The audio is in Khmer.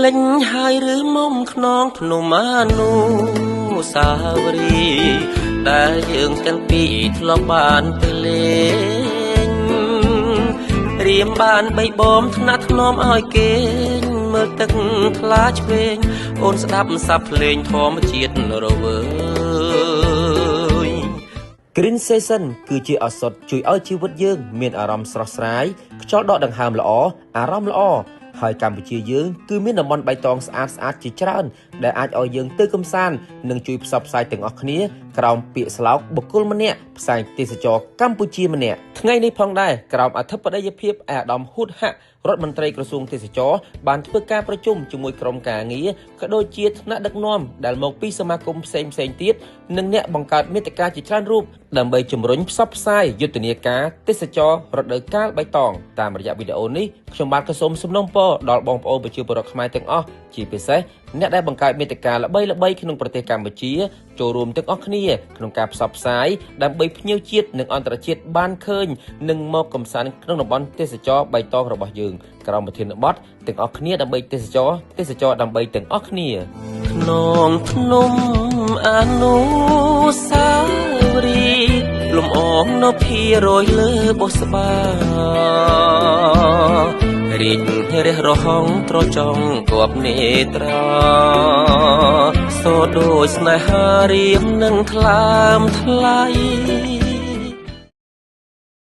លេញហើយឬមុំខ្នងភ្នំអានុសាវរីយ៍ដែលយើងទាំងពីរធ្លាប់បានទៅលេងរៀមបានបីបំថ្នាក់ធ្នមឲ្យគេងមើលទឹកថ្លាឆ្វេងអូនស្ដាប់សាប់ភ្លេងធម្មជាតិរវើយ Green Season គឺជាឱសថជួយឲ្យជីវិតយើងមានអារម្មណ៍ស្រស់ស្រាយខ្យល់ដកដង្ហើមល្អអារម្មណ៍ល្អហើយកម្ពុជាយើងគឺមានតំបន់បៃតងស្អាតៗជាច្រើនដែលអាចឲ្យយើងទៅកម្សាន្តនិងជួយផ្សព្វផ្សាយទាំងអស់គ្នាក្រោមពាក្យស្លោកបុគ្គលម្នាក់ផ្សាយទេសចរកម្ពុជាម្នាក់ថ្ងៃនេះផងដែរក្រោមអធិបតីភាពអាដាមហ៊ូតហាក់រដ្ឋមន្ត្រីក្រសួងទេសចរបានធ្វើការប្រជុំជាមួយក្រុមការងារក៏ដូចជាថ្នាក់ដឹកនាំដែលមកពីសមាគមផ្សេងៗទៀតនិងអ្នកបង្កើតមាតិកាជាច្រើនរូបដើម្បីជំរុញផ្សព្វផ្សាយយុទ្ធនាការទេសចររដូវកាលបៃតងតាមរយៈវីដេអូនេះខ្ញុំបាទក៏សូមសំណូមពរដល់បងប្អូនប្រជាពលរដ្ឋខ្មែរទាំងអស់ជាពិសេសអ្នកដែលបង្កើតមាតិកាល្បីៗក្នុងប្រទេសកម្ពុជាចូលរួមទាំងអស់គ្នាក្នុងការផ្សព្វផ្សាយដើម្បីភ្ញៀវជាតិនិងអន្តរជាតិបានឃើញនិងមកកម្សាន្តក្នុងតំបន់ទេសចរបៃតងរបស់យើងក្រោមប្រធានបទទាំងអស់គ្នាដើម្បីទេសចរដើម្បីទាំងអស់គ្នាក្នុងភ្នំអានុសាវរីយ៍លំអងនៅភារយលើបុស្បារីករះរហងត្រចង់គប់នេត្រាសូដូចស្នេហារៀមនឹងថ្លើមថ្លៃ